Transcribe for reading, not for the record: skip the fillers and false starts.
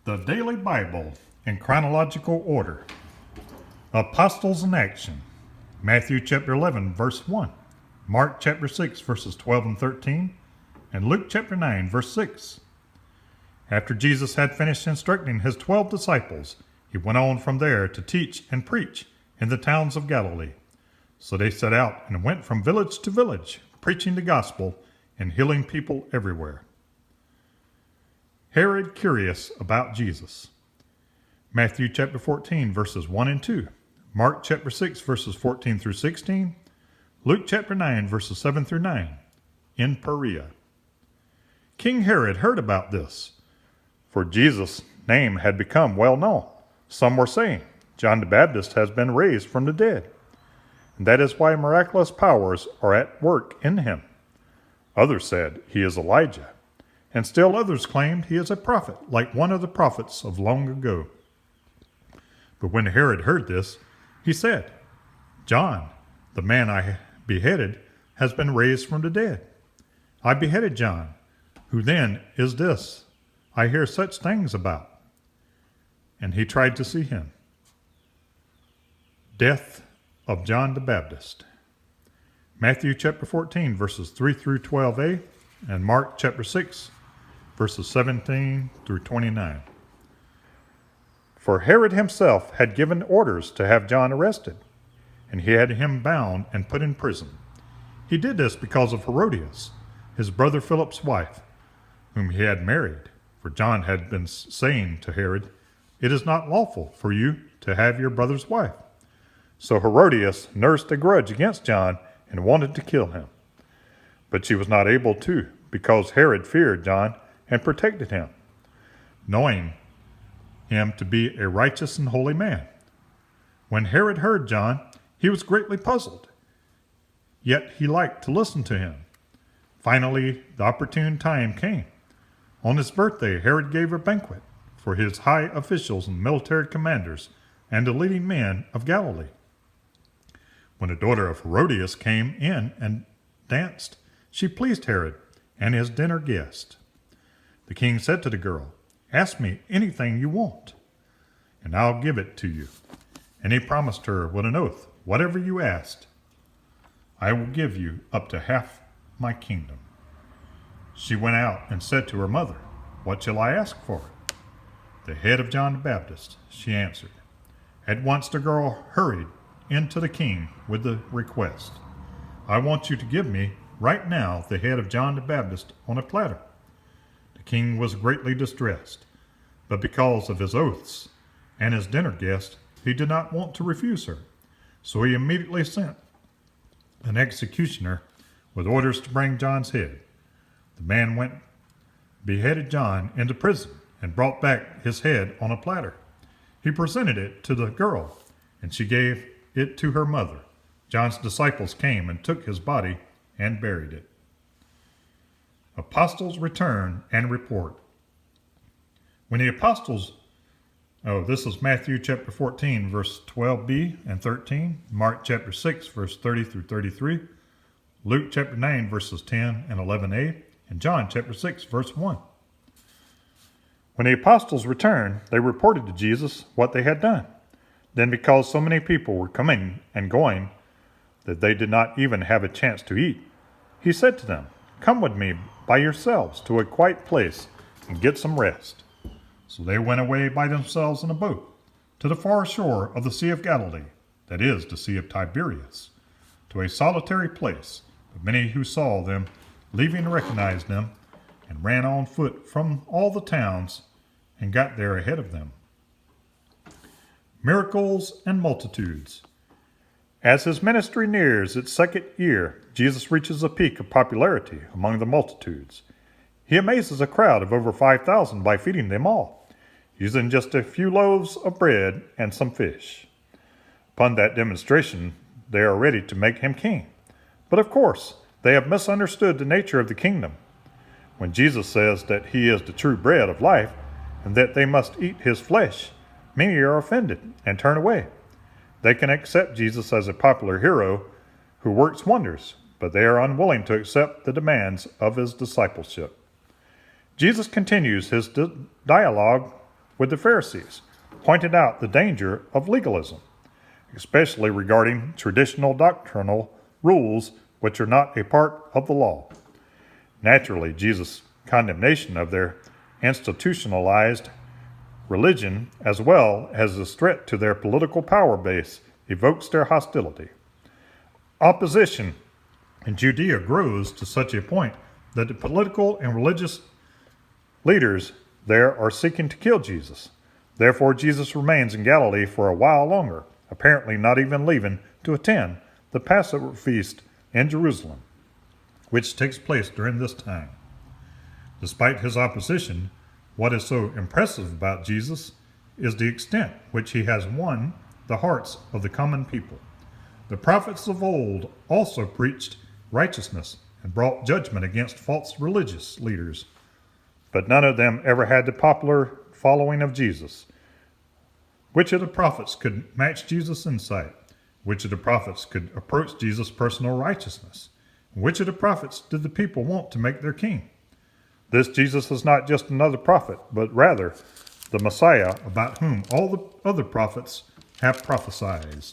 The Daily Bible in chronological order. Apostles in action. Matthew chapter 11, verse 1. Mark chapter 6, verses 12 and 13. And Luke chapter 9, verse 6. After Jesus had finished instructing his 12 disciples, he went on from there to teach and preach in the towns of Galilee. So they set out and went from village to village, preaching the gospel and healing people everywhere. Herod curious about Jesus. Matthew chapter 14, verses 1 and 2. Mark chapter 6, verses 14 through 16. Luke chapter 9, verses 7 through 9. In Perea. King Herod heard about this, for Jesus' name had become well known. Some were saying, John the Baptist has been raised from the dead, and that is why miraculous powers are at work in him. Others said, he is Elijah. And still others claimed he is a prophet, like one of the prophets of long ago. But when Herod heard this, he said, John, the man I beheaded, has been raised from the dead. I beheaded John. Who then is this I hear such things about? And he tried to see him. Death of John the Baptist. Matthew chapter 14, verses 3 through 12a, and Mark chapter 6, verses 17 through 29. For Herod himself had given orders to have John arrested, and he had him bound and put in prison. He did this because of Herodias, his brother Philip's wife, whom he had married. For John had been saying to Herod, it is not lawful for you to have your brother's wife. So Herodias nursed a grudge against John and wanted to kill him. But she was not able to, because Herod feared John and protected him, knowing him to be a righteous and holy man. When Herod heard John, he was greatly puzzled, yet he liked to listen to him. Finally, the opportune time came. On his birthday, Herod gave a banquet for his high officials and military commanders and the leading men of Galilee. When the daughter of Herodias came in and danced, she pleased Herod and his dinner guest. The king said to the girl, ask me anything you want, and I'll give it to you. And he promised her with an oath, whatever you asked, I will give you up to half my kingdom. She went out and said to her mother, what shall I ask for? The head of John the Baptist, she answered. At once the girl hurried into the king with the request, I want you to give me right now the head of John the Baptist on a platter. The king was greatly distressed, but because of his oaths and his dinner guest, he did not want to refuse her. So he immediately sent an executioner with orders to bring John's head. The man went, beheaded John into prison, and brought back his head on a platter. He presented it to the girl, and she gave it to her mother. John's disciples came and took his body and buried it. Apostles return and report. When the apostles, this is Matthew chapter 14, verse 12b and 13, Mark chapter 6, verse 30 through 33, Luke chapter 9, verses 10 and 11a, and John chapter 6, verse 1. When the apostles returned, they reported to Jesus what they had done. Then because so many people were coming and going that they did not even have a chance to eat, he said to them, come with me by yourselves to a quiet place and get some rest. So they went away by themselves in a boat to the far shore of the Sea of Galilee, that is, the Sea of Tiberias, to a solitary place. But many who saw them leaving recognized them and ran on foot from all the towns and got there ahead of them. Miracles and multitudes. As his ministry nears its second year, Jesus reaches a peak of popularity among the multitudes. He amazes a crowd of over 5,000 by feeding them all, using just a few loaves of bread and some fish. Upon that demonstration, they are ready to make him king. But of course, they have misunderstood the nature of the kingdom. When Jesus says that he is the true bread of life and that they must eat his flesh, many are offended and turn away. They can accept Jesus as a popular hero who works wonders, but they are unwilling to accept the demands of his discipleship. Jesus continues his dialogue with the Pharisees, pointed out the danger of legalism, especially regarding traditional doctrinal rules which are not a part of the law. Naturally, Jesus' condemnation of their institutionalized religion, as well as his threat to their political power base, evokes their hostility. Opposition in Judea grows to such a point that the political and religious leaders there are seeking to kill Jesus. Therefore, Jesus remains in Galilee for a while longer, apparently not even leaving to attend the Passover feast in Jerusalem, which takes place during this time. Despite his opposition, what is so impressive about Jesus is the extent which he has won the hearts of the common people. The prophets of old also preached righteousness and brought judgment against false religious leaders, but none of them ever had the popular following of Jesus. Which of the prophets could match Jesus' insight? Which of the prophets could approach Jesus' personal righteousness? Which of the prophets did the people want to make their king? This Jesus is not just another prophet, but rather the Messiah about whom all the other prophets have prophesied.